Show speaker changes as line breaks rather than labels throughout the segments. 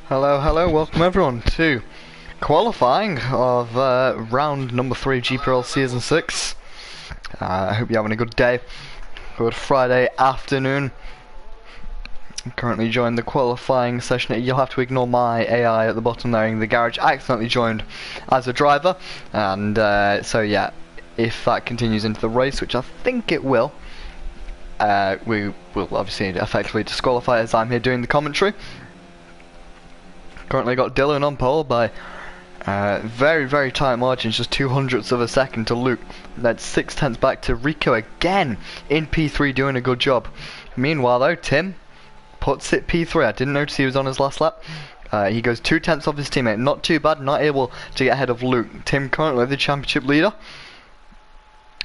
Hello, hello, welcome everyone to qualifying of round number 3 GPRL Season 6. I hope you're having a good day, good Friday afternoon. I'm currently joined the qualifying session. You'll have to ignore my AI at the bottom there in the garage. I accidentally joined as a driver, and so yeah, if that continues into the race, which I think it will, we will obviously effectively disqualify as I'm here doing the commentary. Currently got Dylan on pole by very, very tight margins, just 0.02 of a second to Luke. That's 0.6 back to Rico again in P3, doing a good job. Meanwhile though, Tim puts it P3. I didn't notice he was on his last lap. He goes 0.2 off his teammate. Not too bad, not able to get ahead of Luke. Tim currently the championship leader.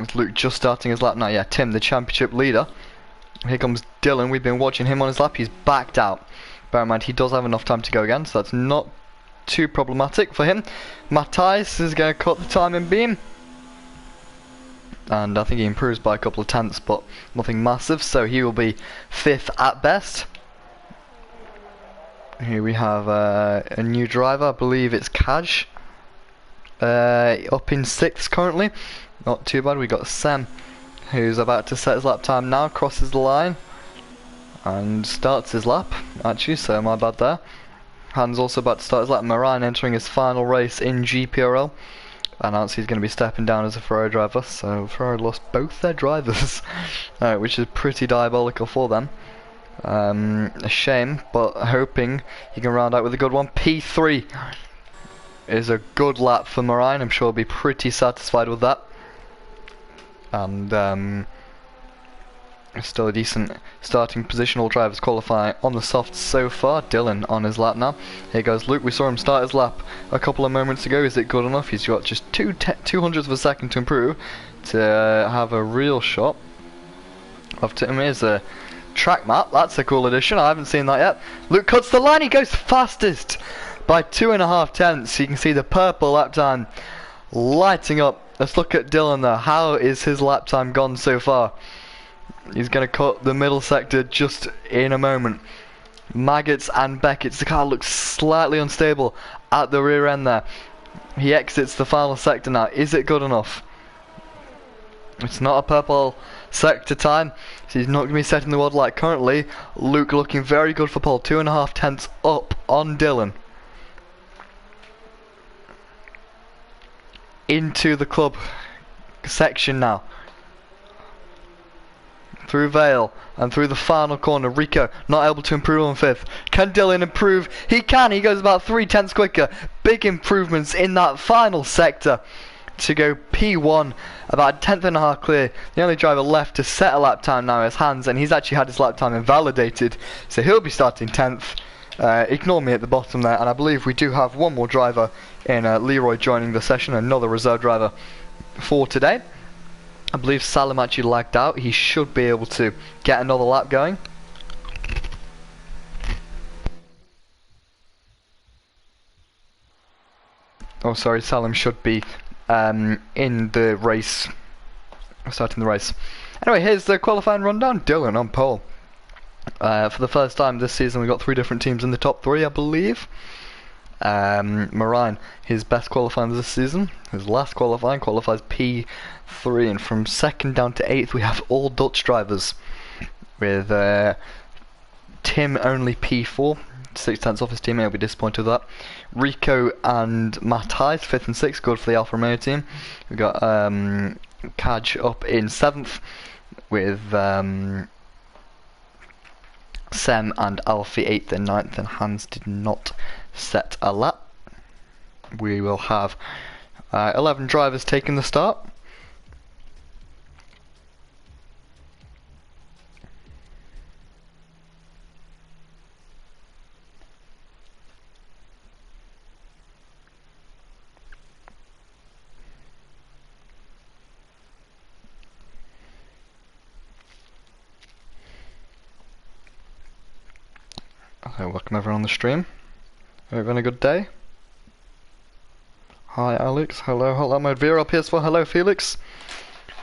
It's Luke just starting his lap now. Yeah, Tim the championship leader. Here comes Dylan. We've been watching him on his lap. He's backed out. Bear in mind, he does have enough time to go again, so that's not too problematic for him. Matthias is going to cut the timing beam, and I think he improves by a couple of tenths, but nothing massive, so he will be 5th at best. Here we have a new driver, I believe it's Kaj, up in 6th currently. Not too bad. We got Sam, who's about to set his lap time now, crosses the line and starts his lap, actually, so my bad there. Hans also about to start his lap. Moran entering his final race in GPRL. Announced he's going to be stepping down as a Ferrari driver, so Ferrari lost both their drivers, which is pretty diabolical for them. A shame, but hoping he can round out with a good one. P3 is a good lap for Moran. I'm sure he'll be pretty satisfied with that. And still a decent starting position. All drivers qualifying on the softs so far. Dylan on his lap now. Here goes Luke. We saw him start his lap a couple of moments ago. Is it good enough? He's got just 0.02 of a second to improve to have a real shot. Up to him. Here's a track map. That's a cool addition. I haven't seen that yet. Luke cuts the line. He goes fastest by 2.5 tenths. You can see the purple lap time lighting up. Let's look at Dylan there. How is his lap time gone so far? He's going to cut the middle sector just in a moment. Maggots and Beckett's. The car looks slightly unstable at the rear end there. He exits the final sector now. Is it good enough? It's not a purple sector time, so he's not going to be setting the world light currently. Luke looking very good for pole. 2.5 tenths up on Dylan. Into the club section now. Through Vale and through the final corner. Rico not able to improve on 5th. Can Dylan improve? He can. He goes about 3 tenths quicker. Big improvements in that final sector to go P1, about 1.5 clear. The only driver left to set a lap time now is Hans, and he's actually had his lap time invalidated, so he'll be starting 10th. Ignore me at the bottom there, and I believe we do have one more driver in Leroy joining the session, another reserve driver for today. I believe Salim actually lagged out. He should be able to get another lap going. Oh, sorry, Salim should be in the race, starting the race. Anyway, here's the qualifying rundown. Dylan on pole. For the first time this season, we've got 3 different teams in the top 3, I believe. Moran, his best qualifying this season. His last qualifying qualifies P3, and from 2nd down to 8th we have all Dutch drivers, with Tim only P4, 6 tenths off his teammate. He'll be disappointed with that. Rico and Matthias 5th and 6th, good for the Alfa Romeo team. We've got Kaj up in 7th with Sem and Alfie 8th and 9th, and Hans did not set a lap. We will have 11 drivers taking the start. So welcome everyone on the stream. Hope you're having a good day. Hi Alex, hello mode VRL PS4, hello Felix.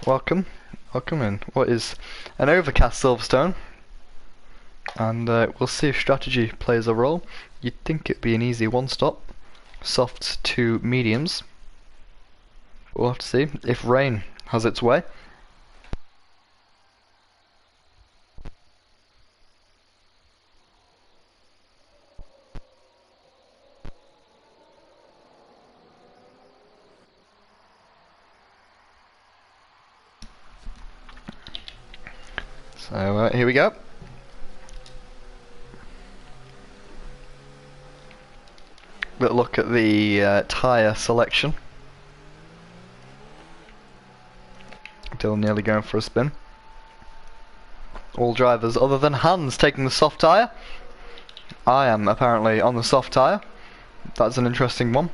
Welcome in. What is an overcast Silverstone? And we'll see if strategy plays a role. You'd think it'd be an easy one stop. Softs to mediums. We'll have to see if rain has its way. So here we go. Little look at the tyre selection. Still nearly going for a spin. All drivers other than Hans taking the soft tyre. I am apparently on the soft tyre. That's an interesting one.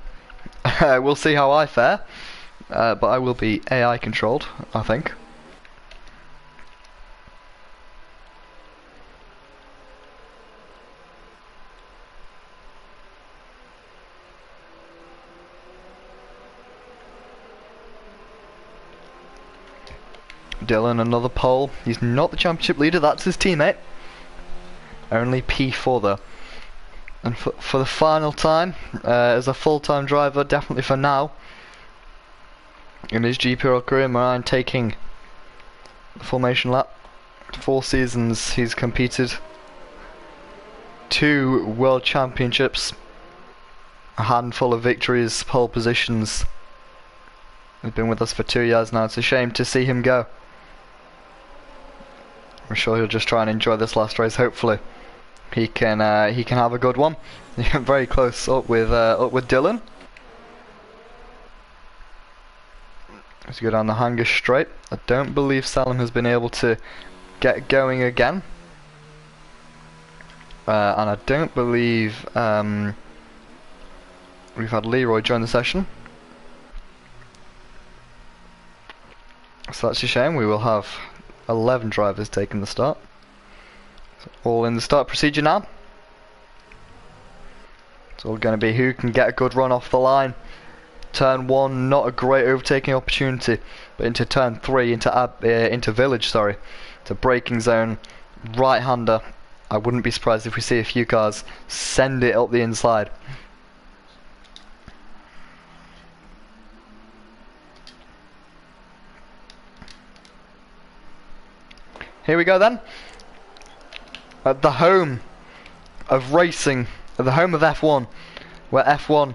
We'll see how I fare. But I will be AI controlled, I think. Dylan, another pole. He's not the championship leader, that's his teammate. Only P4 though. And for the final time, as a full-time driver, definitely for now, in his GPRL career, Marine taking the formation lap. 4 seasons he's competed. 2 world championships. A handful of victories, pole positions. He's been with us for 2 years now, it's a shame to see him go. I'm sure he'll just try and enjoy this last race. Hopefully, he can have a good one. Very close up with Dylan. Let's go down the hanger straight. I don't believe Salim has been able to get going again, and I don't believe we've had Leroy join the session. So that's a shame. We will have 11 drivers taking the start. So all in the start procedure now. It's all going to be who can get a good run off the line. Turn 1, not a great overtaking opportunity, but into turn 3, into village, sorry, to braking zone, right-hander. I wouldn't be surprised if we see a few cars send it up the inside. Here we go then. At the home of racing, at the home of F1, where F1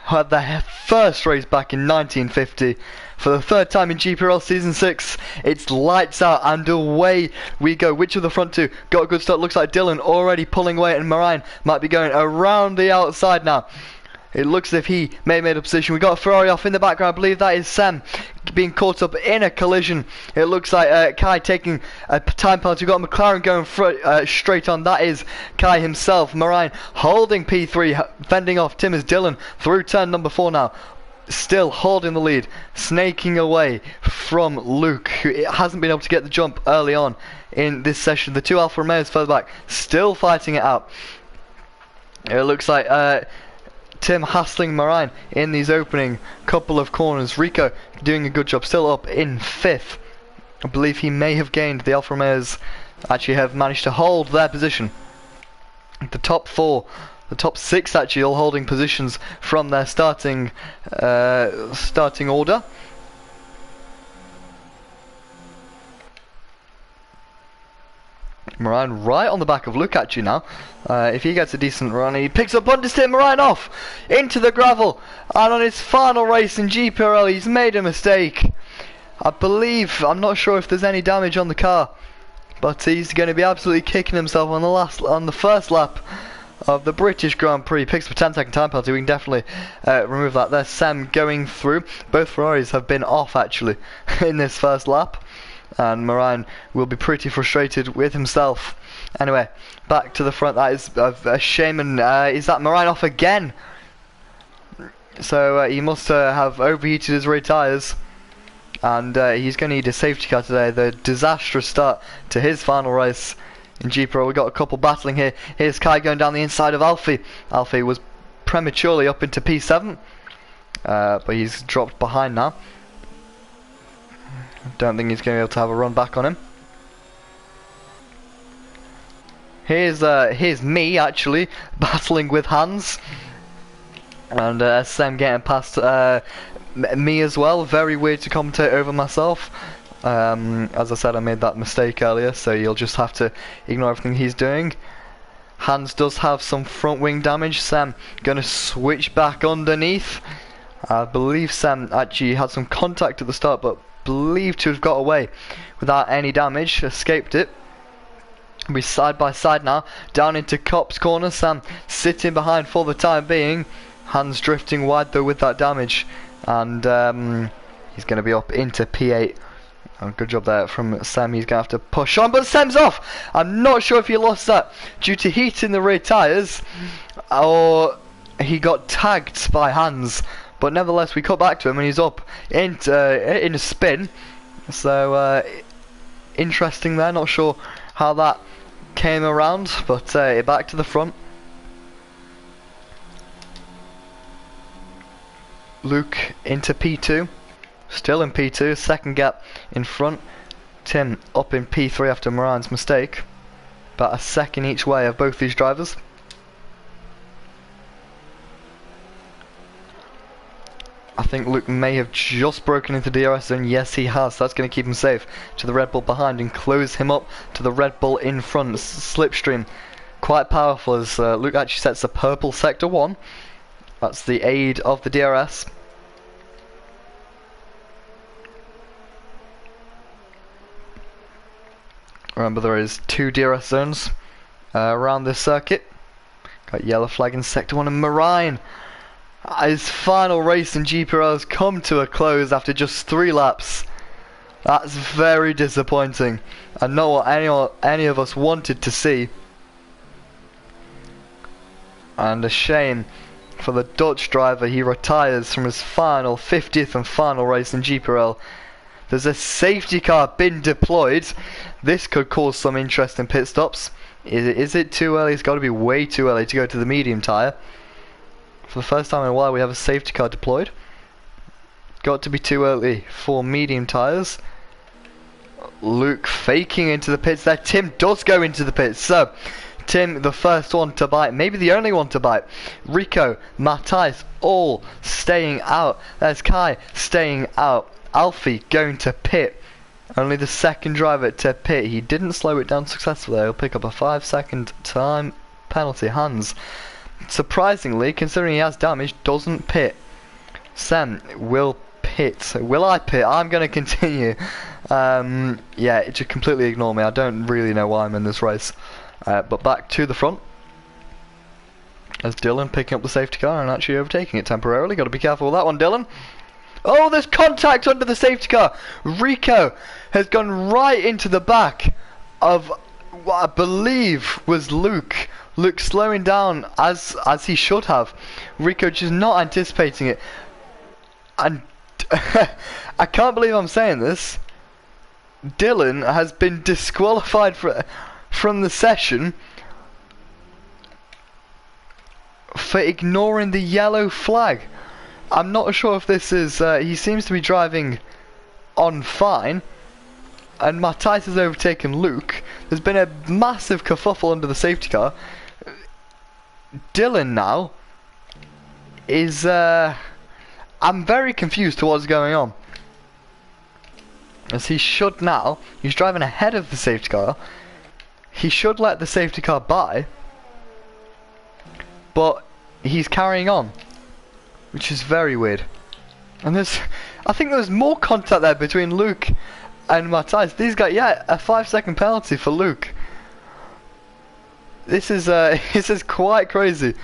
had their first race back in 1950. For the 3rd time in GPRL Season 6, it's lights out and away we go. Which of the front 2 got a good start? Looks like Dylan already pulling away, and Marine might be going around the outside now. It looks as if he may have made a position. We got a Ferrari off in the background. I believe that is Sam being caught up in a collision. It looks like Kai taking a time penalty. We've got McLaren going straight on. That is Kai himself. Marine holding P3, fending off Tim as Dylan through turn number 4 now. Still holding the lead, snaking away from Luke, who hasn't been able to get the jump early on in this session. The 2 Alfa Romeos further back, still fighting it out. It looks like Tim hassling Marine in these opening couple of corners. Rico doing a good job, still up in 5th. I believe he may have gained. The Alfa Romeos actually have managed to hold their position. The top 4, the top 6 actually all holding positions from their starting order. Marine right on the back of Luke actually now. If he gets a decent run, he picks up understeer. Marine off into the gravel, and on his final race in GPRL he's made a mistake. I believe, I'm not sure if there's any damage on the car, but he's going to be absolutely kicking himself on the first lap of the British Grand Prix. Picks up a 10-second time penalty. We can definitely remove that. There's Sam going through. Both Ferraris have been off actually in this first lap, and Marine will be pretty frustrated with himself. Anyway, back to the front. That is a shame. And is that Marine off again? So he must have overheated his rear tyres, and he's going to need a safety car today. The disastrous start to his final race in GPRL. We got a couple battling here. Here's Kai going down the inside of Alfie. Alfie was prematurely up into P7, but he's dropped behind now. Don't think he's going to be able to have a run back on him. Here's me actually battling with Hans, and Sam getting past me as well. Very weird to commentate over myself. As I said, I made that mistake earlier, so you'll just have to ignore everything he's doing. Hans does have some front wing damage. Sam gonna switch back underneath. I believe Sam actually had some contact at the start, but believed to have got away without any damage. Escaped it. We're side by side now, down into Cop's corner. Sam sitting behind for the time being. Hans drifting wide though with that damage, and he's gonna be up into P8. Oh, good job there from Sam. He's going to have to push on, but Sam's off! I'm not sure if he lost that due to heat in the rear tyres, or he got tagged by Hans. But nevertheless, we cut back to him and he's up in a spin. So, interesting there. Not sure how that came around, but back to the front. Luke into P2. Still in P2, second gap in front. Tim up in P3 after Moran's mistake. About a second each way of both these drivers. I think Luke may have just broken into DRS zone. Yes, he has. That's going to keep him safe to the Red Bull behind and close him up to the Red Bull in front. Slipstream quite powerful as Luke actually sets the purple sector 1. That's the aid of the DRS. Remember, there is 2 DRS zones around this circuit. Got yellow flag in sector 1, and Moran, his final race in GPRL has come to a close after just 3 laps. That's very disappointing, and not what any of us wanted to see. And a shame for the Dutch driver. He retires from his final 50th and final race in GPRL. There's a safety car been deployed. This could cause some interesting pit stops. Is it too early? It's got to be way too early to go to the medium tyre. For the first time in a while we have a safety car deployed. Got to be too early for medium tyres. Luke faking into the pits there. Tim does go into the pits. So, Tim, the first one to bite, maybe the only one to bite. Rico, Matthijs, all staying out. There's Kai staying out. Alfie going to pit. Only the second driver to pit. He didn't slow it down successfully. He'll pick up a 5-second time penalty. Hans, surprisingly, considering he has damage, doesn't pit. Sam will pit. Will I pit? I'm going to continue. Yeah, just completely ignore me. I don't really know why I'm in this race. But back to the front. As Dylan picking up the safety car and actually overtaking it temporarily. Got to be careful with that one, Dylan. Oh, there's contact under the safety car. Rico has gone right into the back of what I believe was Luke. Luke slowing down as he should have. Rico just not anticipating it. And I can't believe I'm saying this. Dylan has been disqualified from the session for ignoring the yellow flag. I'm not sure if this is, he seems to be driving on fine, and Matthijs has overtaken Luke. There's been a massive kerfuffle under the safety car. Dylan now is, I'm very confused to what's going on. As he should now, he's driving ahead of the safety car. He should let the safety car by, but he's carrying on, which is very weird. And I think there's more contact there between Luke and Matthijs. These guys, yeah, a 5-second penalty for Luke. This is quite crazy.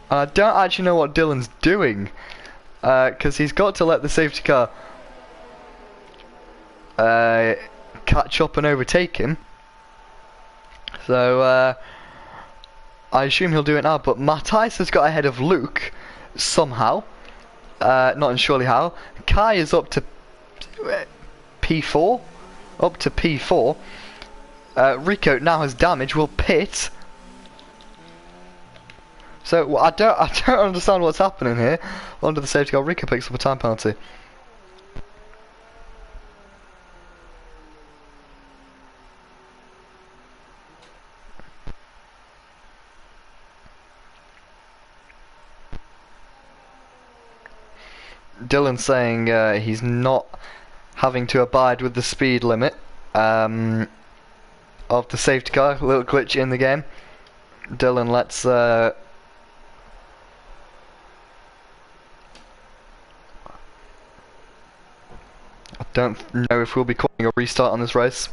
And I don't actually know what Dylan's doing, because he's got to let the safety car catch up and overtake him. So I assume he'll do it now, but Matthijs has got ahead of Luke somehow. Not surely how. Kai is up to P4. Up to P4. Rico now has damage, will pit. So I don't understand what's happening here. Under the safety car, Rico picks up a time penalty. Dylan saying he's not having to abide with the speed limit of the safety car. A little glitch in the game. Dylan, let's I don't know if we'll be calling a restart on this race.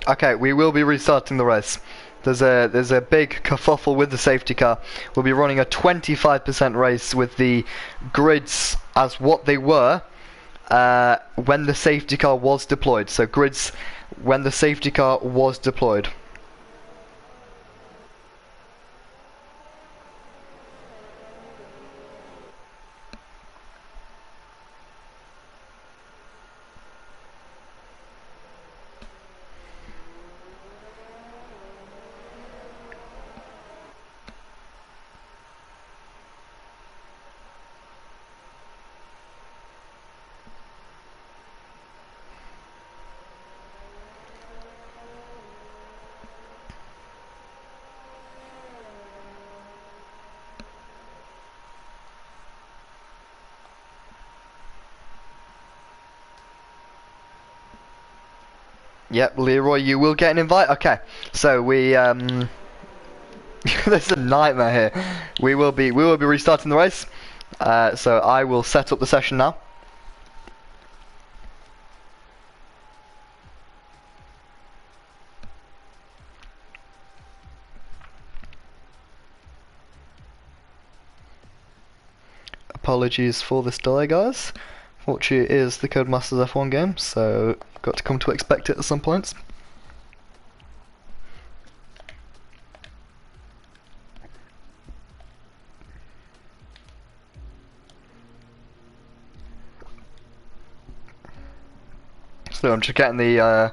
Okay, we will be restarting the race. There's a big kerfuffle with the safety car. We'll be running a 25% race with the grids as what they were when the safety car was deployed. So grids when the safety car was deployed. Yep, Leroy, you will get an invite. Okay, so we there's a nightmare here. We will be restarting the race. So I will set up the session now. Apologies for this delay, guys. Fortunately, it is the Codemasters F1 game, so got to come to expect it at some points. So I'm just getting the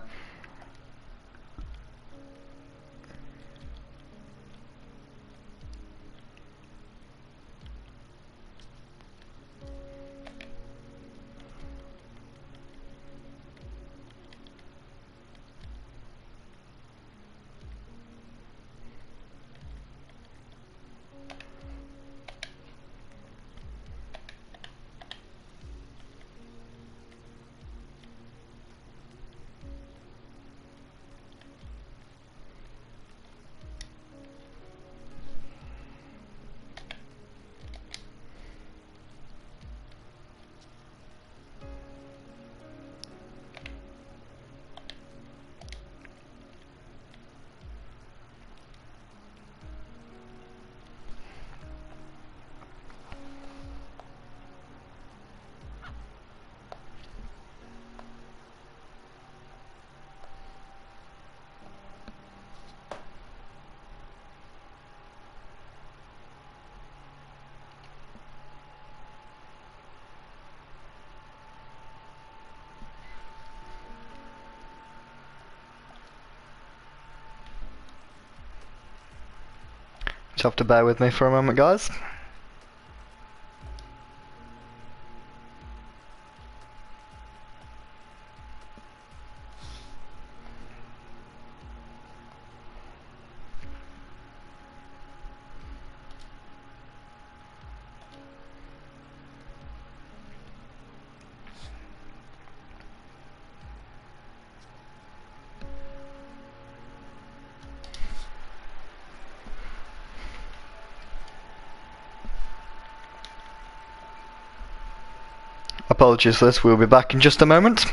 just have to bear with me for a moment, guys. Apologies for this, we'll be back in just a moment.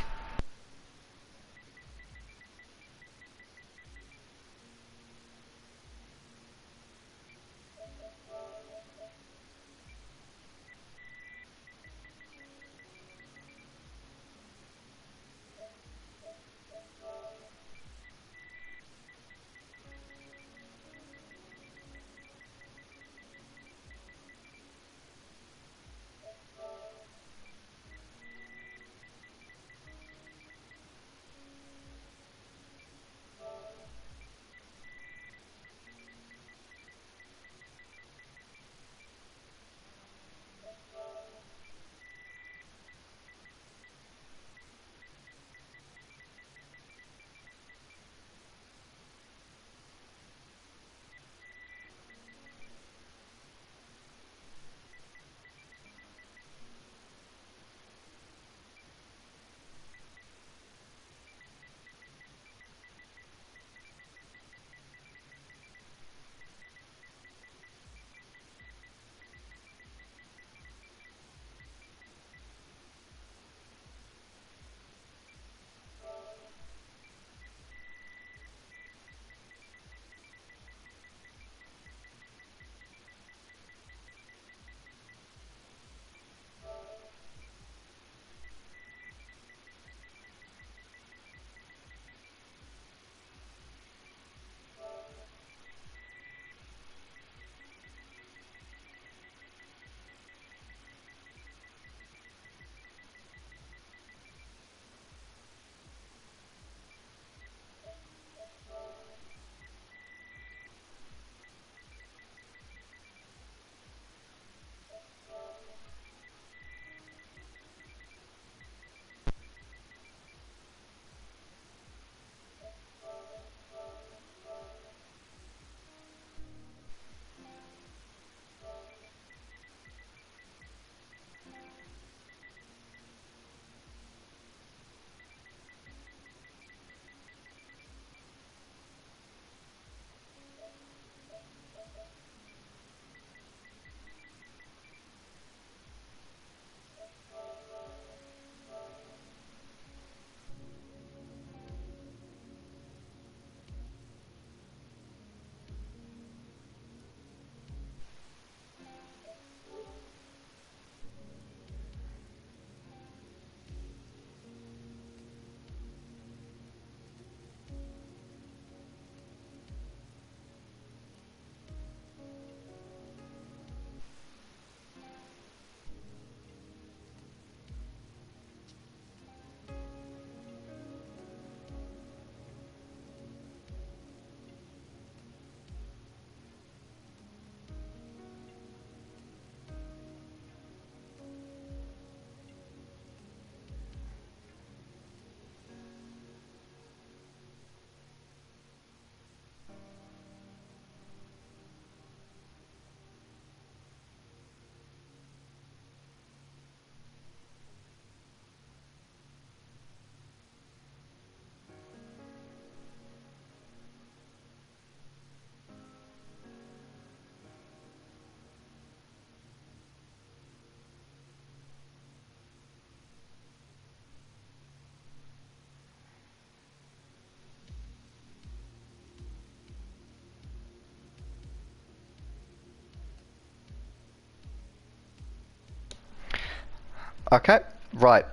Okay, right.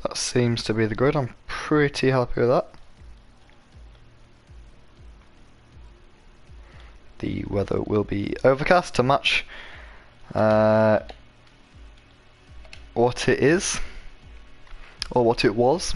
That seems to be the grid. I'm pretty happy with that. The weather will be overcast to match what it is, or what it was.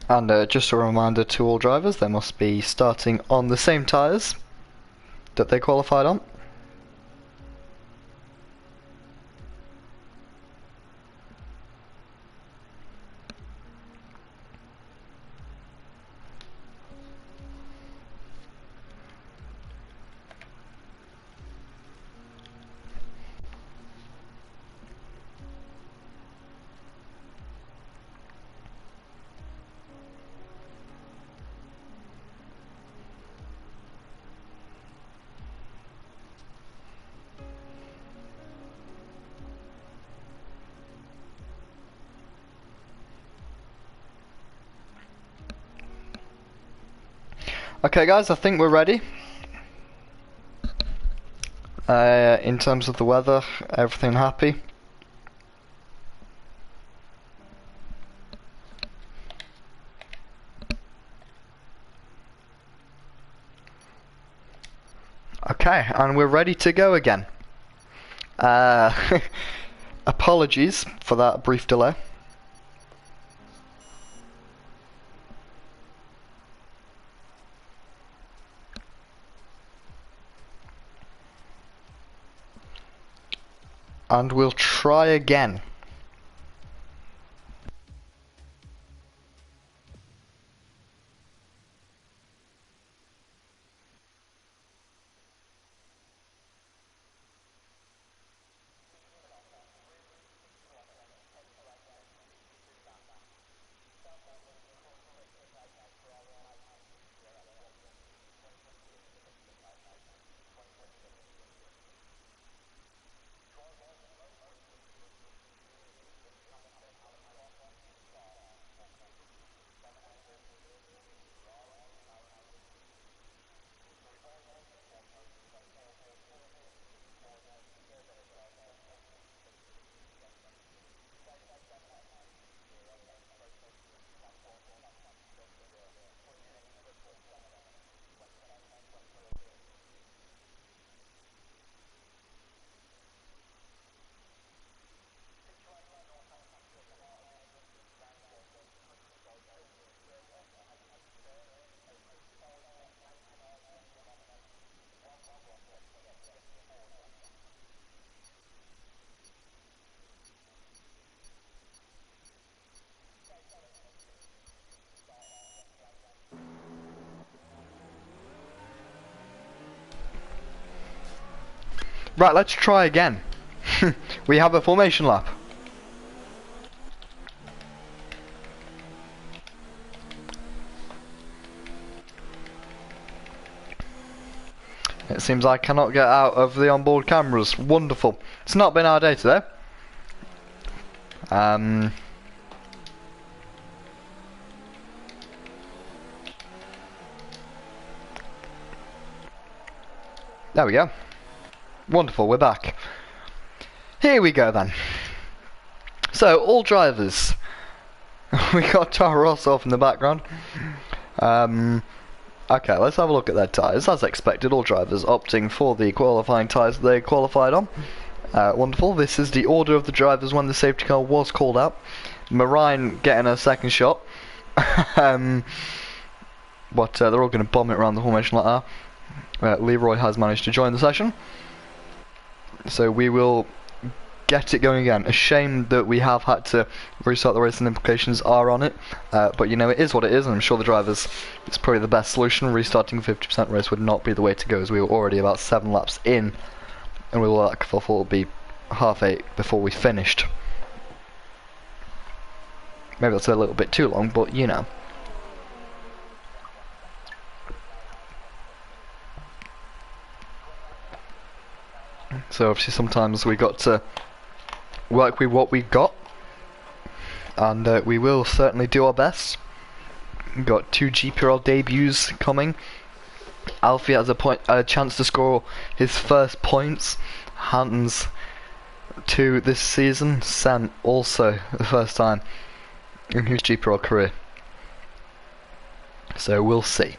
And just a reminder to all drivers, they must be starting on the same tyres that they qualified on. Okay guys, I think we're ready. In terms of the weather, everything happy. Okay, and we're ready to go again. Apologies for that brief delay. And we'll try again. Right, let's try again. We have a formation lap. It seems I cannot get out of the onboard cameras. Wonderful. It's not been our day today. There we go. Wonderful, we're back. Here we go then. So, all drivers. We got Toro Rosso off in the background. Okay, let's have a look at their tyres. As expected, all drivers opting for the qualifying tyres they qualified on. Wonderful. This is the order of the drivers when the safety car was called out. Marine getting a second shot. But they're all going to bomb it around the formation like that. Leroy has managed to join the session. So we will get it going again. A shame that we have had to restart the race and the implications are on it, but you know, it is what it is, and I'm sure the drivers, it's probably the best solution. Restarting a 50% race would not be the way to go, as we were already about 7 laps in, and we were like, I thought it would be 8:30 before we finished. Maybe that's a little bit too long, but you know. So obviously sometimes we got to work with what we got, and we will certainly do our best. We've got 2 GPRL debuts coming. Alfie has a chance to score his first points. Hans 2 this season. Sam also the first time in his GPRL career. So we'll see.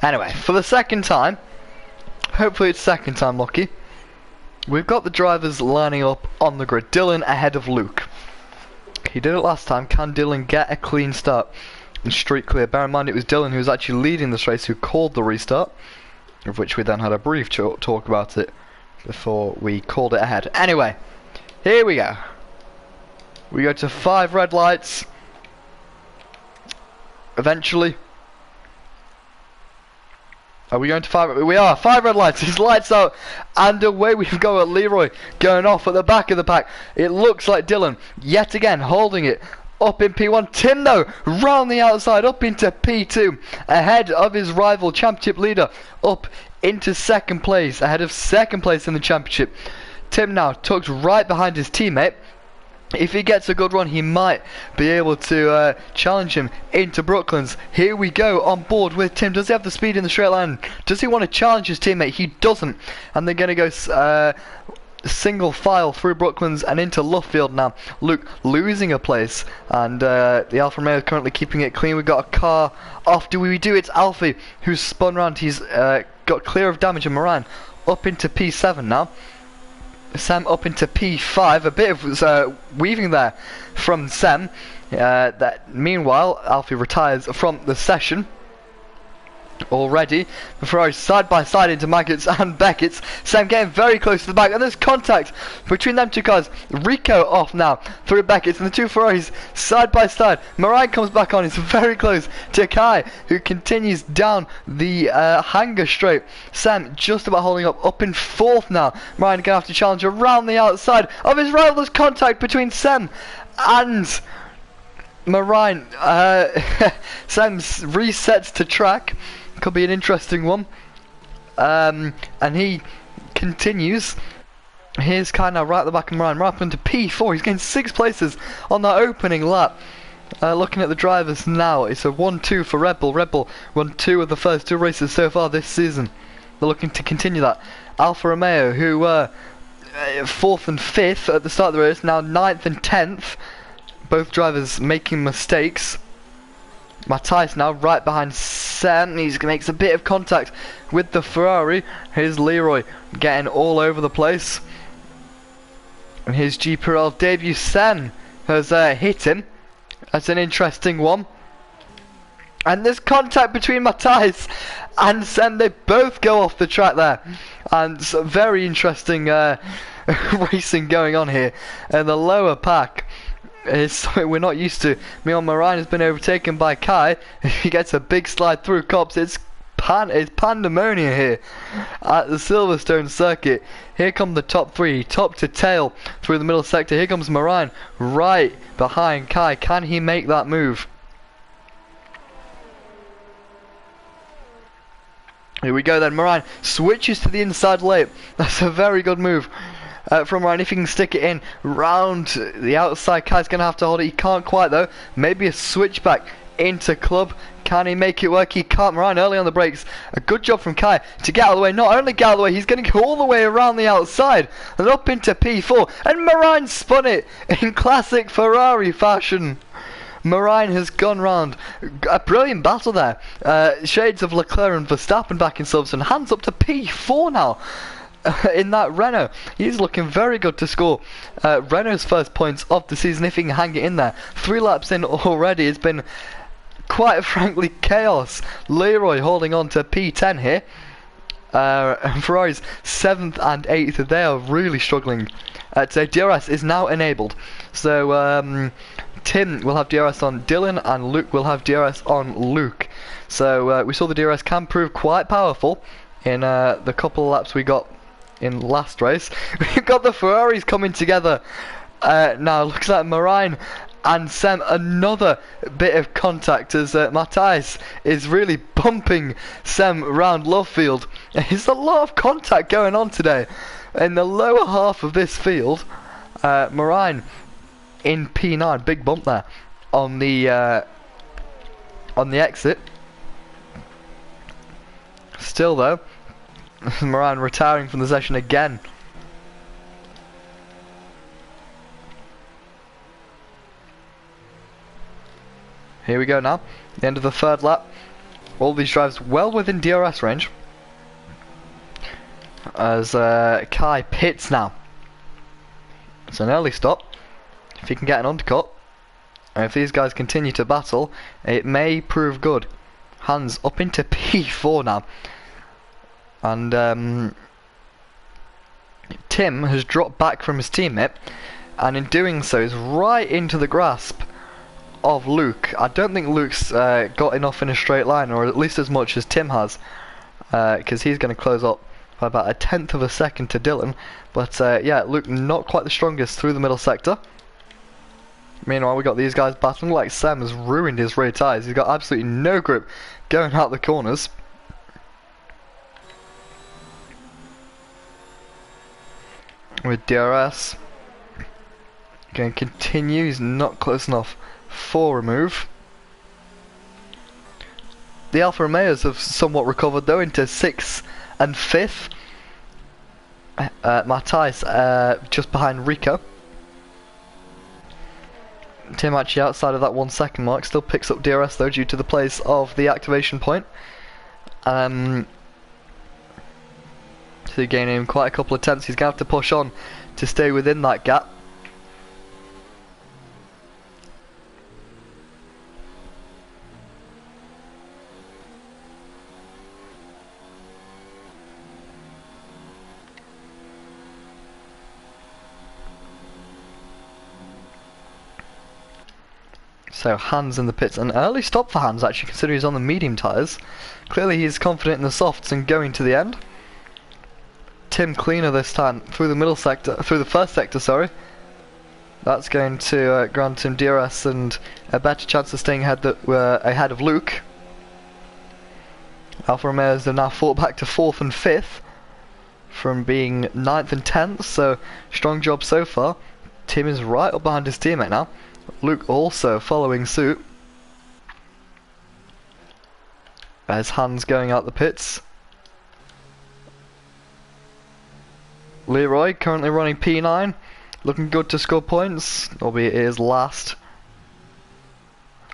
Anyway, for the second time, hopefully it's second time lucky, we've got the drivers lining up on the grid. Dylan ahead of Luke. He did it last time. Can Dylan get a clean start and streak clear? Bear in mind it was Dylan who was actually leading this race who called the restart, of which we then had a brief talk about it before we called it ahead. Anyway, here we go. We go to 5 red lights. Eventually. Are we going to 5? We are. 5 red lights. His lights out. And away we go at Leroy. Going off at the back of the pack. It looks like Dylan yet again holding it up in P1. Tim though round the outside up into P2. Ahead of his rival championship leader. Up into second place. Ahead of second place in the championship. Tim now tucked right behind his teammate. If he gets a good run, he might be able to challenge him into Brooklands. Here we go on board with Tim. Does he have the speed in the straight line? Does he want to challenge his teammate? He doesn't. And they're going to go single file through Brooklands and into Luffield now. Luke losing a place, and the Alfa Romeo is currently keeping it clean. We've got a car off. Do we do? It's Alfie who's spun round. He's got clear of damage, and Moran up into P7 now. Sam up into P5, a bit of weaving there from Sam. Meanwhile, Alfie retires from the session already. The Ferraris side by side into Maggots and Beckett's. Sam getting very close to the back, and there's contact between them 2 cars. Rico off now through Beckett's, and the 2 Ferraris side by side. Mariah comes back on. It's very close to Kai, who continues down the hangar straight. Sam just about holding up in 4th now. Mariah gonna have to challenge around the outside of his rival. There's contact between Sam and Marine. Sam resets to track. Could be an interesting one. And he continues. Here's Kai now right at the back of Ryan. Right up into P4. He's getting 6 places on that opening lap. Looking at the drivers now, it's a 1-2 for Red Bull. Red Bull won 2 of the first 2 races so far this season. They're looking to continue that. Alfa Romeo, who were 4th and 5th at the start of the race, now 9th and 10th. Both drivers making mistakes. Matthias now right behind Sam. He makes a bit of contact with the Ferrari. Here's Leroy getting all over the place. And his GPRL debut, Sam, has hit him. That's an interesting one. And there's contact between Matthias and Sam. They both go off the track there. And some very interesting racing going on here. And the lower pack is something we're not used to. Mion Moran has been overtaken by Kai. He gets a big slide through cops. It's pandemonium here at the Silverstone circuit. Here come the top 3, top to tail through the middle sector. Here comes Moran right behind Kai. Can he make that move? Here we go then. Moran switches to the inside lane. That's a very good move from Ryan. If he can stick it in round the outside, Kai's going to have to hold it. He can't quite though. Maybe a switchback into club. Can he make it work? He can't. Ryan early on the brakes. A good job from Kai to get out of the way. Not only get out of the way, he's going to go all the way around the outside and up into P4. And Moran spun it in classic Ferrari fashion. Moran has gone round. A brilliant battle there. Shades of Leclerc and Verstappen back in Silverstone. Hands up to P4 now. In that Renault, he's looking very good to score Renault's first points of the season if he can hang it in there. 3 laps in already. It's been quite frankly chaos. Leroy holding on to P10 here, Ferrari's 7th and 8th, they are really struggling. So DRS is now enabled. So Tim will have DRS on Dylan and Luke will have DRS on Luke. So we saw the DRS can prove quite powerful in the couple of laps we got in last race. We've got the Ferraris coming together. Now looks like Marine and Sam, another bit of contact as Matthias is really bumping Sam around Lovefield. There's a lot of contact going on today in the lower half of this field. Marine in P9, big bump there on the exit. Still though, Marine retiring from the session again. Here we go now, the end of the third lap. All these drivers well within DRS range. As Kai pits now. It's an early stop. If he can get an undercut, and if these guys continue to battle, it may prove good. Hans up into P4 now. And Tim has dropped back from his teammate, and in doing so is right into the grasp of Luke. I don't think Luke's got enough in a straight line, or at least as much as Tim has, because he's going to close up by about a 1/10 of a second to Dylan. But yeah, Luke not quite the strongest through the middle sector. Meanwhile, we got these guys battling. Like Sam has ruined his rear tyres. He's got absolutely no grip going out the corners. With DRS going to continue. He's not close enough for remove. The Alfa Romeos have somewhat recovered though into 6th and 5th. Matthias just behind Rico. Tim actually outside of that 1 second mark, still picks up DRS though due to the place of the activation point. So gaining quite a couple of tenths. He's going to have to push on to stay within that gap. So Hans in the pits, an early stop for Hans actually, considering he's on the medium tyres. Clearly he's confident in the softs and going to the end. Tim cleaner this time through the middle sector, through the first sector, sorry. That's going to grant him DRS and a better chance of staying ahead of Luke. Alfa Romeos have now fought back to 4th and 5th from being 9th and 10th, so strong job so far. Tim is right up behind his teammate now. Luke also following suit. As Hans going out the pits. Leroy currently running P9, looking good to score points, albeit it is last.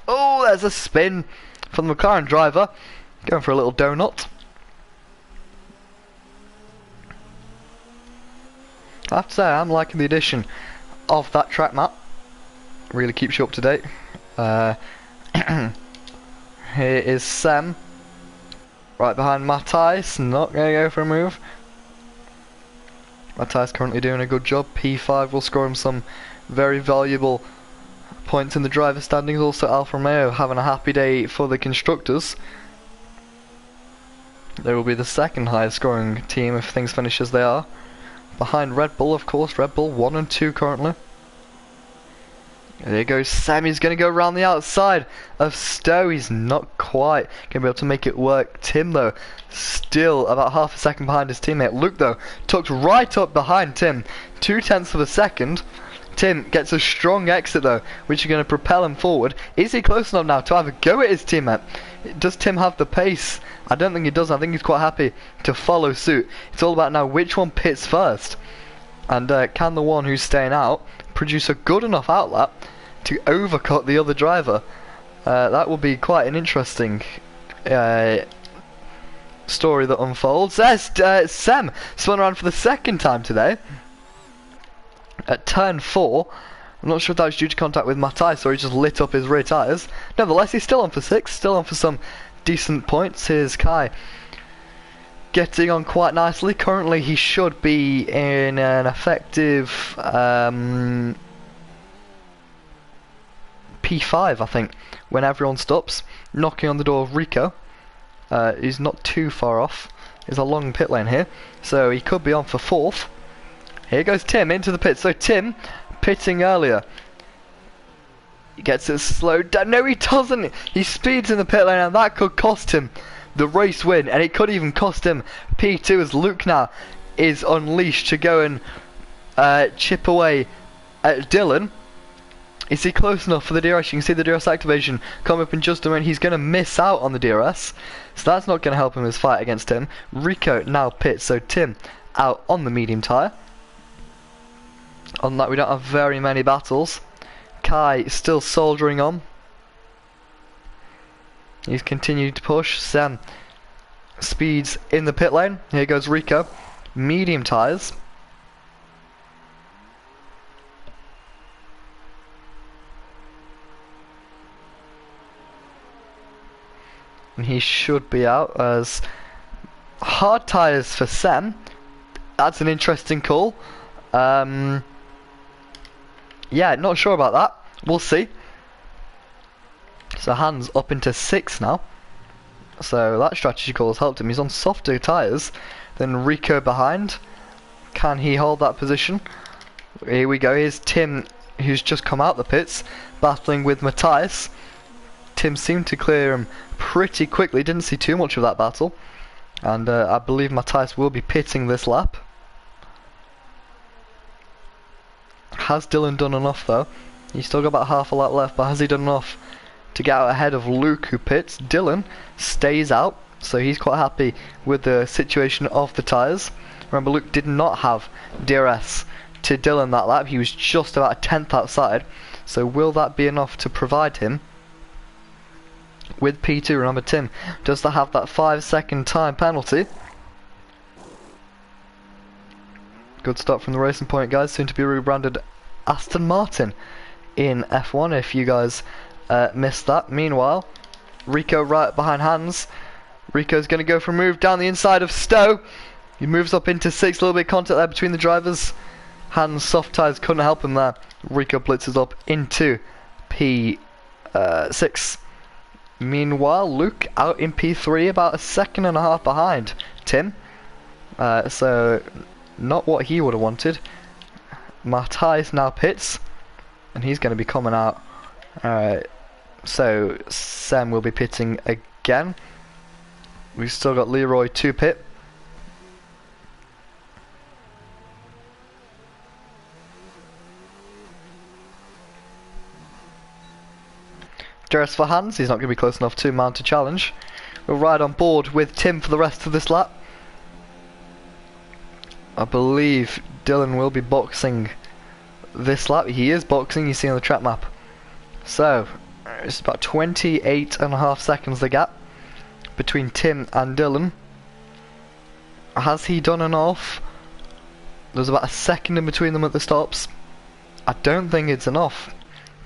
Oh, there's a spin from the McLaren driver, going for a little donut. I have to say, I'm liking the addition of that track map. Really keeps you up to date. Here is Sam, right behind Matthias, not going to go for a move. Matthias currently doing a good job. P5 will score him some very valuable points in the driver standings. Also Alfa Romeo having a happy day for the constructors. They will be the second highest scoring team if things finish as they are. Behind Red Bull, of course. Red Bull 1 and 2 currently. There goes Sam. He's going to go around the outside of Stowe. He's not quite going to be able to make it work. Tim though, still about half a second behind his teammate. Luke though, tucked right up behind Tim, 0.2 of a second. Tim gets a strong exit though, which is going to propel him forward. Is he close enough now to have a go at his teammate? Does Tim have the pace? I don't think he does. I think he's quite happy to follow suit. It's all about now which one pits first. And can the one who's staying out produce a good enough outlap to overcut the other driver? That will be quite an interesting story that unfolds. There's Sam spun around for the second time today at turn 4. I'm not sure if that was due to contact with Matthias or he just lit up his rear tyres. Nevertheless, he's still on for 6, still on for some decent points. Here's Kai getting on quite nicely. Currently he should be in an effective P5, I think, when everyone stops. Knocking on the door of Rico. He's not too far off. There's a long pit lane here, so he could be on for 4th. Here goes Tim into the pit. So Tim, pitting earlier. He gets it slowed down. No, he doesn't. He speeds in the pit lane, and that could cost him the race win, and it could even cost him P2 as Luke now is unleashed to go and chip away at Dylan. Is he close enough for the DRS? You can see the DRS activation come up in just a moment. He's going to miss out on the DRS, so that's not going to help him in his fight against Tim. Rico now pits, so Tim out on the medium tyre. On that, we don't have very many battles. Kai still soldiering on. He's continued to push. Sam speeds in the pit lane. Here goes Rico. Medium tyres. And he should be out as hard tyres for Sam. That's an interesting call. Yeah, not sure about that. We'll see. So Hans up into 6th now. So that strategy call has helped him. He's on softer tyres than Rico behind. Can he hold that position? Here we go. Here's Tim, who's just come out the pits, battling with Matthias. Tim seemed to clear him pretty quickly. Didn't see too much of that battle. And I believe Matthias will be pitting this lap. Has Dylan done enough though? He's still got about half a lap left, but has he done enough to get out ahead of Luke, who pits? Dylan stays out, so he's quite happy with the situation of the tyres. Remember, Luke did not have DRS to Dylan that lap. He was just about a 10th outside, so will that be enough to provide him with P2? Remember, Tim does have that 5-second time penalty. Good start from the Racing Point guys, soon to be rebranded Aston Martin in F1 if you guys missed that. Meanwhile, Rico right behind Hans. Rico's going to go for a move down the inside of Stowe. He moves up into 6th, a little bit of contact there between the drivers. Hans' soft tyres couldn't help him there. Rico blitzes up into P6. Meanwhile, Luke out in P3, about 1.5 seconds behind Tim. So not what he would have wanted. Matthias now pits, and he's going to be coming out. So Sam will be pitting again. We've still got Leroy to pit. DRS for Hans, he's not going to be close enough to mount a challenge. We'll ride on board with Tim for the rest of this lap. I believe Dylan will be boxing this lap. He is boxing, you see on the track map. So, it's about 28.5 seconds the gap between Tim and Dylan. Has he done enough? There's about 1 second in between them at the stops. I don't think it's enough.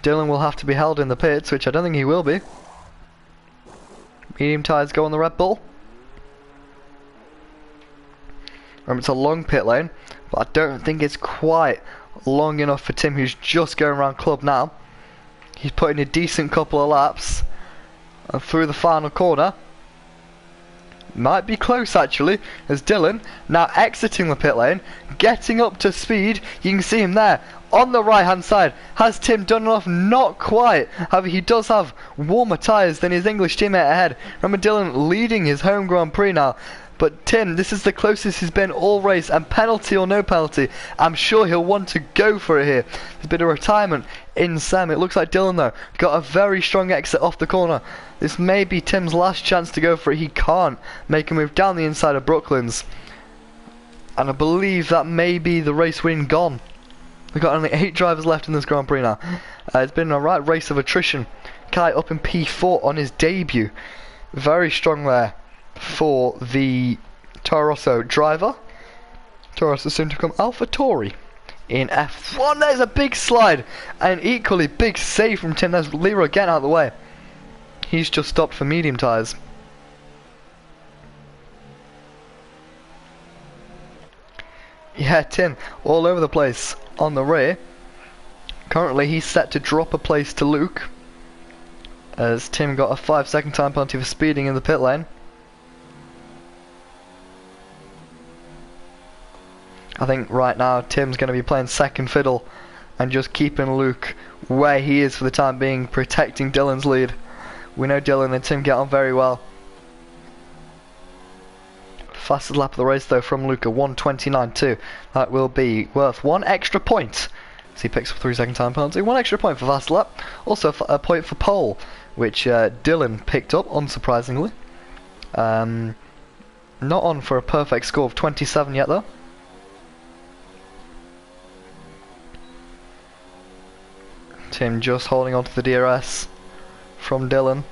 Dylan will have to be held in the pits, which I don't think he will be. Medium tyres go on the Red Bull. Remember, it's a long pit lane, but I don't think it's quite long enough for Tim, who's just going around club now. He's putting a decent couple of laps and through the final corner. Might be close actually, as Dylan now exiting the pit lane, getting up to speed. You can see him there on the right hand side. Has Tim done enough? Not quite. However, he does have warmer tyres than his English teammate ahead. Remember, Dylan leading his home Grand Prix now. But Tim, this is the closest he's been all race, and penalty or no penalty, I'm sure he'll want to go for it here. There's been a retirement in Sam. It looks like Dylan, though, got a very strong exit off the corner. This may be Tim's last chance to go for it. He can't make a move down the inside of Brooklands. And I believe that may be the race win gone. We've got only 8 drivers left in this Grand Prix now. It's been a right race of attrition. Kai up in P4 on his debut. Very strong there for the Toro Rosso driver. Toro Rosso soon to become AlphaTauri in F1. There's a big slide and an equally big save from Tim. There's Leroy getting out of the way. He's just stopped for medium tyres. Yeah, Tim, all over the place on the rear. Currently, he's set to drop a place to Luke, as Tim got a 5-second time penalty for speeding in the pit lane. I think right now Tim's going to be playing second fiddle and just keeping Luke where he is for the time being, protecting Dylan's lead. We know Dylan and Tim get on very well. Fastest lap of the race though from Luke, 1:29.2. That will be worth 1 extra point. So he picks up 3-second time penalty. 1 extra point for fast lap. Also a point for pole, which Dylan picked up, unsurprisingly. Not on for a perfect score of 27 yet though. Tim just holding on to the DRS from Dylan,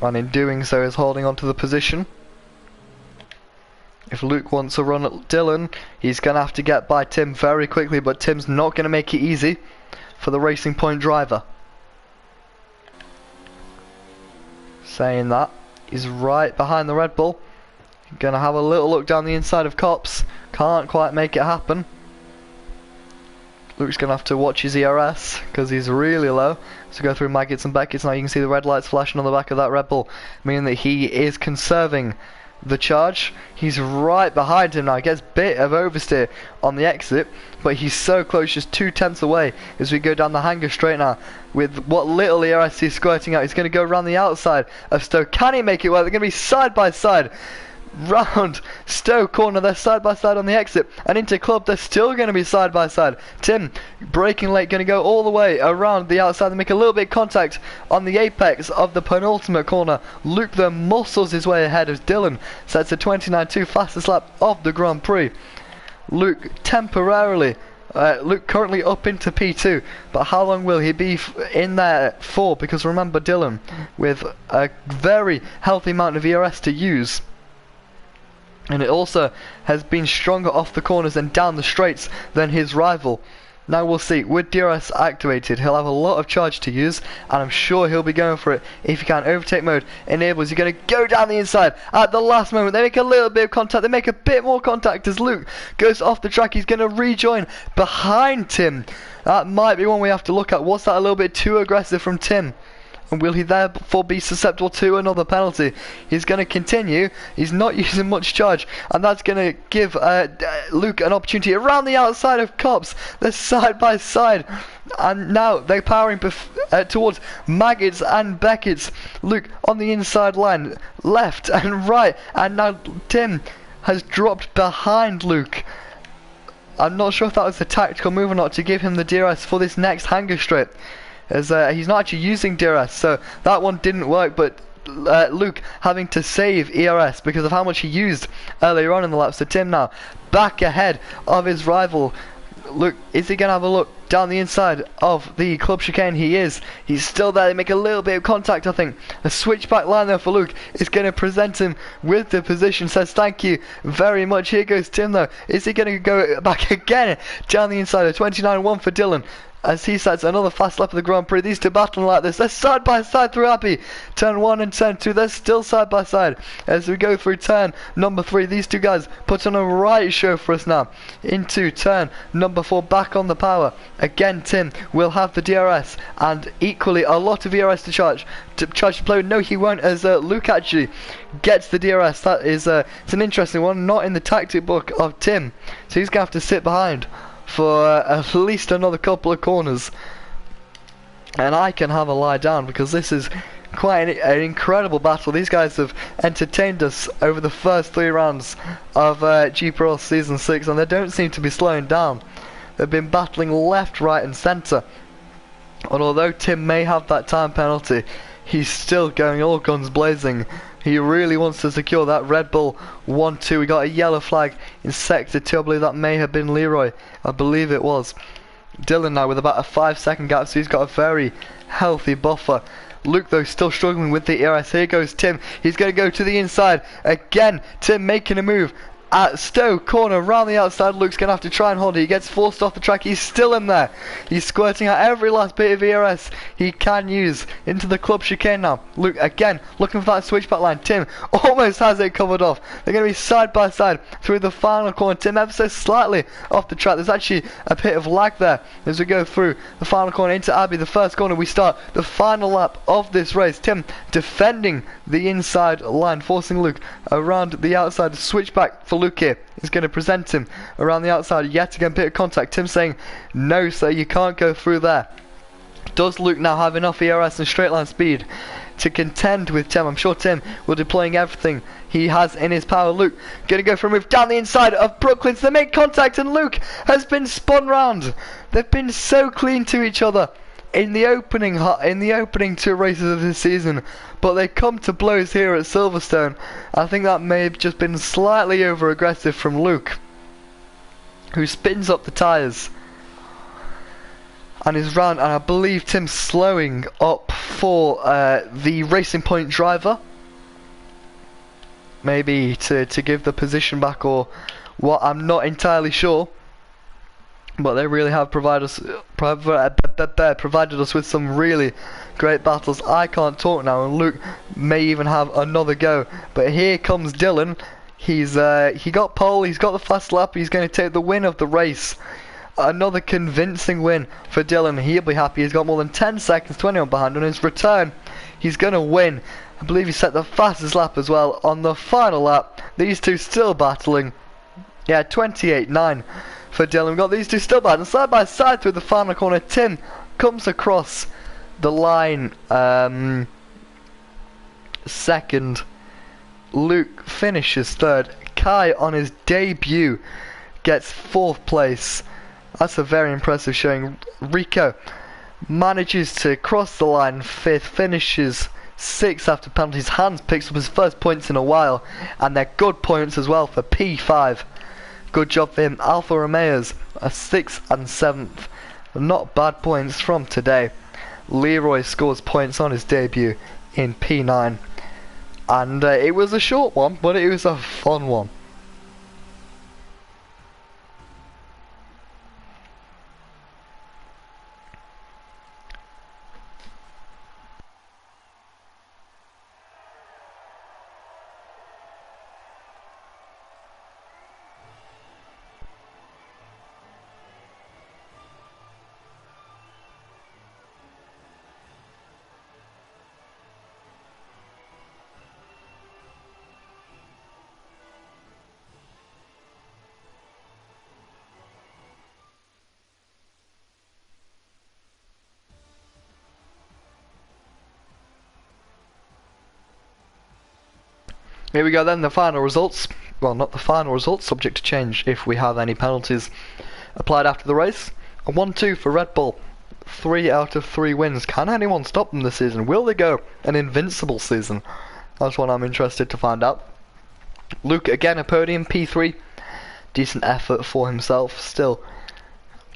and in doing so is holding on to the position. If Luke wants to run at Dylan, he's going to have to get by Tim very quickly, but Tim's not going to make it easy for the Racing Point driver. Saying that, he's right behind the Red Bull. Going to have a little look down the inside of Cops. Can't quite make it happen. Luke's going to have to watch his ERS because he's really low. So go through Maggots and Beckett's. Now you can see the red lights flashing on the back of that Red Bull, meaning that he is conserving the charge. He's right behind him now. He gets a bit of oversteer on the exit, but he's so close, just 2/10 away as we go down the hanger straight now. With what little ERS he's squirting out, he's going to go around the outside of Stowe. Can he make it well? They're going to be side by side. Round Stowe corner, they're side by side on the exit, and into Club they're still going to be side by side. Tim braking late, going to go all the way around the outside and make a little bit of contact on the apex of the penultimate corner. Luke then muscles his way ahead as Dylan sets a 29.2 fastest lap of the Grand Prix. Luke temporarily Luke currently up into P2, but how long will he be in there for? Because remember, Dylan with a very healthy amount of ERS to use, and it also has been stronger off the corners and down the straights than his rival. Now we'll see, with DRS activated, he'll have a lot of charge to use, and I'm sure he'll be going for it if he can. Overtake mode enables, you're going to go down the inside at the last moment. They make a little bit of contact, they make a bit more contact as Luke goes off the track. He's going to rejoin behind Tim. That might be one we have to look at. Was that a little bit too aggressive from Tim? And will he therefore be susceptible to another penalty? He's going to continue. He's not using much charge, and that's going to give Luke an opportunity around the outside of Cops. They're side by side, and now they're powering towards Maggots and Beckett's. Luke on the inside line, left and right, and now Tim has dropped behind Luke. I'm not sure if that was a tactical move or not to give him the DRS for this next hanger straight, as he's not actually using DRS, so that one didn't work. But Luke having to save ERS because of how much he used earlier on in the lap. So Tim now back ahead of his rival. Luke, is he going to have a look down the inside of the club chicane? He is. He's still there. They make a little bit of contact, I think. A switchback line there for Luke is going to present him with the position. Says thank you very much. Here goes Tim though. Is he going to go back again down the inside of 29.1 for Dylan, as he sets another fast lap of the Grand Prix? These two battling like this. They're side by side through Abbey. Turn 1 and turn 2. They're still side by side as we go through turn number 3. These two guys put on a right show for us now. Into turn number 4. Back on the power. Again, Tim will have the DRS and equally a lot of ERS to charge to play. No, he won't, as Luke actually gets the DRS. That is it's an interesting one. Not in the tactic book of Tim. So he's going to have to sit behind for at least another couple of corners, and I can have a lie down because this is quite an incredible battle. These guys have entertained us over the first 3 rounds of GPRL Season 6, and they don't seem to be slowing down. They've been battling left, right and centre, and although Tim may have that time penalty, he's still going all guns blazing. He really wants to secure that Red Bull 1-2. We got a yellow flag in Sector 2. I believe that may have been Leroy. I believe it was. Dylan now with about a 5-second gap, so he's got a very healthy buffer. Luke though still struggling with the ERS. Here goes Tim. He's going to go to the inside. Again, Tim making a move at Stowe corner round the outside. Luke's gonna have to try and hold it. He gets forced off the track. He's still in there. He's squirting out every last bit of ERS he can use into the club chicane now. Luke again looking for that switchback line. Tim almost has it covered off. They're gonna be side by side through the final corner. Tim ever so slightly off the track. There's actually a bit of lag there as we go through the final corner into Abbey. The first corner, we start the final lap of this race. Tim defending the inside line, forcing Luke around the outside. Switchback for Luke here is going to present him around the outside. Yet again, bit of contact. Tim saying, no sir, you can't go through there. Does Luke now have enough ERS and straight line speed to contend with Tim? I'm sure Tim will be deploying everything he has in his power. Luke going to go for a move down the inside of Brooklyn. So they make contact and Luke has been spun round. They've been so clean to each other in the opening two races of this season, but they come to blows here at Silverstone. I think that may have just been slightly over aggressive from Luke, who spins up the tyres and is round, and I believe Tim's slowing up for the Racing Point driver, maybe to give the position back or what, I'm not entirely sure. But they really have provided us with some really great battles. I can't talk now, and Luke may even have another go. But here comes Dylan. He got pole. He's got the fast lap. He's going to take the win of the race. Another convincing win for Dylan. He'll be happy. He's got more than 10 seconds, 21 behind. On his return, he's going to win. I believe he set the fastest lap as well on the final lap. These two still battling. Yeah, 28.9. For Dylan. We've got these two still battling side by side through the final corner. Tim comes across the line second. Luke finishes third. Kai on his debut gets fourth place. That's a very impressive showing. Rico manages to cross the line fifth, finishes sixth after penalties. Hans picks up his first points in a while, and they're good points as well for P5. Good job for him. Alfa Romeo's a 6th and 7th. Not bad points from today. Leroy scores points on his debut in P9. And it was a short one, but it was a fun one. Here we go then, the final results. Well, not the final results, subject to change if we have any penalties applied after the race. A 1-2 for Red Bull. 3 out of 3 wins. Can anyone stop them this season? Will they go an invincible season? That's what I'm interested to find out. Luke again a podium, P3. Decent effort for himself. Still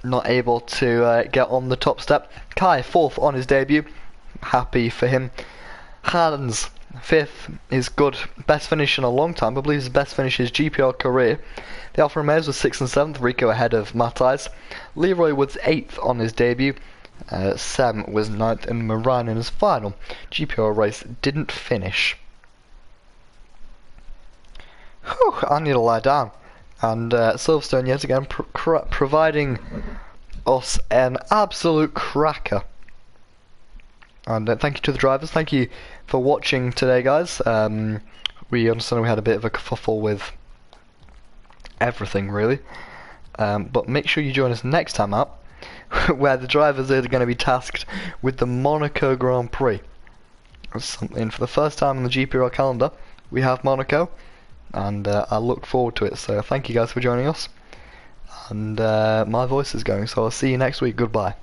not able to get on the top step. Kai 4th on his debut. Happy for him. Hans 5th is good. Best finish in a long time. I believe his best finish is GPRL career. The Alfa Romeos was 6th and 7th. Rico ahead of Matthijs. Leroy was 8th on his debut. Sam was 9th, and Moran in his final GPRL race didn't finish. Whew, I need to lie down. And Silverstone yet again providing us an absolute cracker. And thank you to the drivers. Thank you for watching today, guys. We understand we had a bit of a kerfuffle with everything, really. But make sure you join us next time out, where the drivers are going to be tasked with the Monaco Grand Prix. Something for the first time on the GPRL calendar. We have Monaco, and I look forward to it. So thank you guys for joining us. And my voice is going, so I'll see you next week. Goodbye.